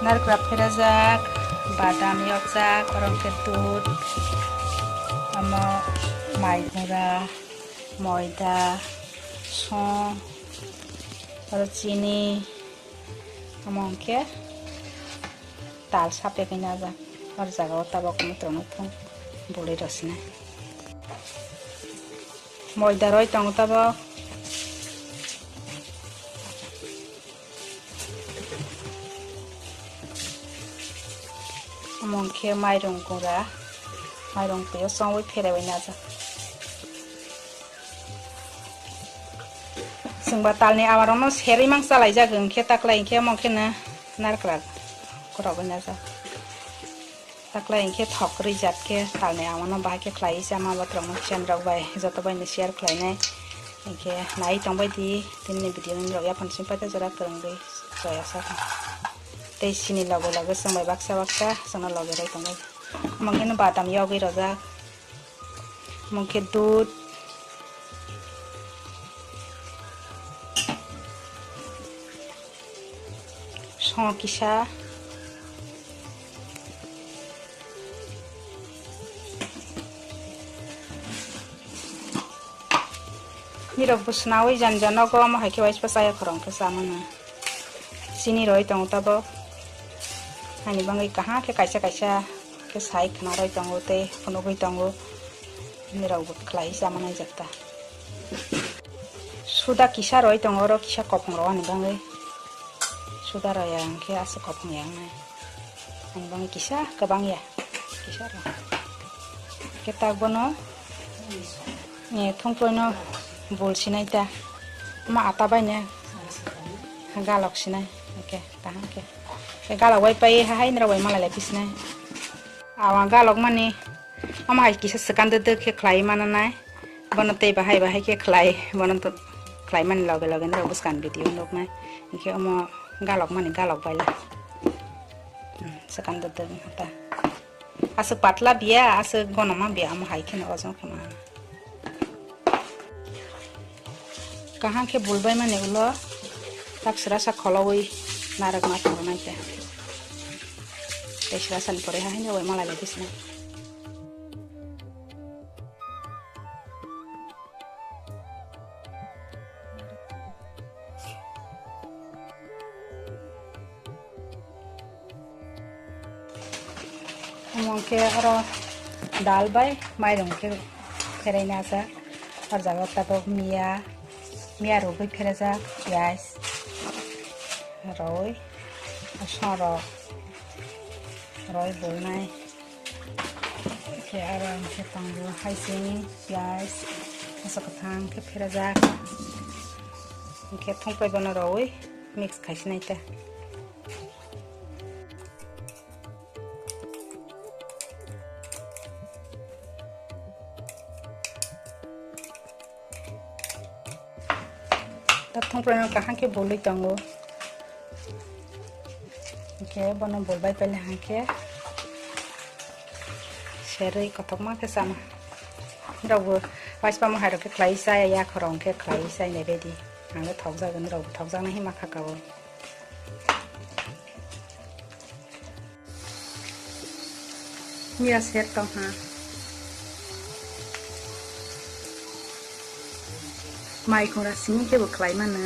नारक्रा फेराजाक बादाम यकजाक रंके दूध आमो माइगुरा मयदा सं और चीनी आमोंके ताल सापे किना जा और जगह तबक मित्रनो थों बोले रसने मयदा रय तंग तबक आमोंके माइरं गुरा माइरं पेयो संवै फेरेबाय नाजा जोंबा तालनि आबादावनो सेरै मांस जालाय जागोन के ताकलाय के आमोंकेनो नारक्रा गराबाय नाजा ताकलाय के थकरै जातके तालनि आबादावनो बाहाके ख्लाय जामा बाथ्रानो चेनरावबाय जतबायनो शेयार ख्लायनाय के नाय तंबायदि दिननि भिडिअनि रगया फनसिं पाता जरा फोरोंबाय जया साखा दै सिनि लगे लगे संबाय बाक्सा बाक्सा संना लगे रय तंबाय आमोंकेनो बादाम यगै रजा आमोंके दूध सं किसा निरब बुसनावै जानजानागो आमहायके वाइस पासाया खरंके सामोनो चीनी रय तंग तब हानि बांगै कहाँ के कैसा कैसा के साइ खाना रय तंगो ते फनो गई तंगो निराव ख्लाय जामानाय जाता सुदा किसा रय तंगो र किसा कफं र हानि बांगै सुदा रया के आसे कफं या हानि बांगै किसा गोबां या किसा र के तागबनो ने थंफ्रनो बोलसिनाय दा मा आता बायने गालकसिनाय के ताहा के गालक पाई हाय नरावै मालाय पिसनाय आवा गालक माने आमाहाय किसा सकान्दो के ख्लाय मानानाय बन तै बाहाय बाहाय के ख्लाय बन तो ख्लाय माने लगे लगे नराव बुसकान भिडिअ नकनाय के अम गालक माने गालक बायला सकान्दो हता आसे पातला बिया आसे गनमा बिया आमाहाय के अजन खमा कहाँ के बुलबाय माने उलो ताकसरा सा खलवै नारक माथो नायते तेसरा सान परे हाय नरावै मालाय पिसनाय आमोंके आरो दाल बाय माइरं के फेरायना जा और जगह तब मिया रुबै फेराजा प्याज रय सर रय बोलनाय के आरो के तंगो हाइजें प्याज सखथां के फेराजा के थंपाय बन रय मिक्स खाइसिनायते थंफ्रनो कहाँ के बोलै तंगो के बन बोलबाय पहले हाँ के शेरै कथमा के सामा रावबो वाइसपा महार के ख्लाय जाया या खरं के ख्लाय जायनाय बायदि आंनो थाव जागोन रावबो थाव जानाय हिमा खाकाबो मिया सेर तंग हा माइखौरा सिंह के बख्लाय मानो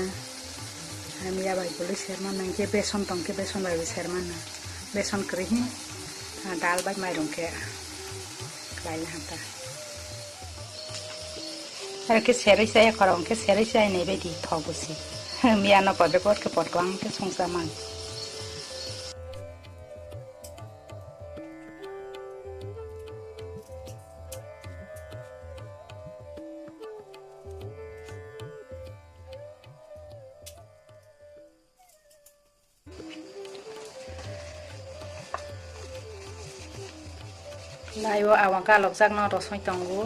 मिया बाय बोलै सेर मानो के बेसन तंग के बेसन बाय सेर मानो बेसन करही दाल बाय माइरं के ख्लाय हाता आरो के सेरै जाय खरं के सेरै जायनाय बायदि थाव बुसि मिया न पदे पद के पदको आं के संसा मान लाइव आवा गालक जागना रसमै तंगो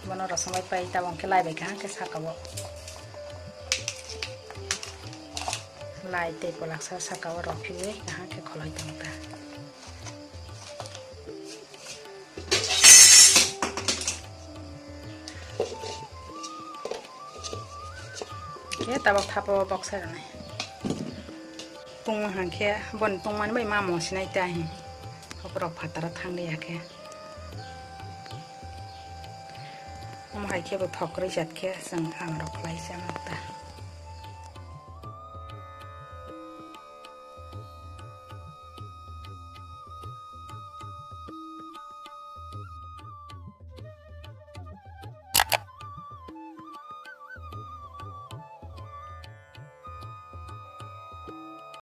बन रसमै पाइ ताबंके लाइबाय कहाँ के साकाबो लाइ ते पलाक्सा साकाबो रफिवे कहाँ के खलै तंगता के ताबक थापो बक्सा नै tung hangke bon tung man bai ma mo sinai ta hi hokrok phatara thangde yake hai ke bo thokri jat ke sang ang rok lai sam ta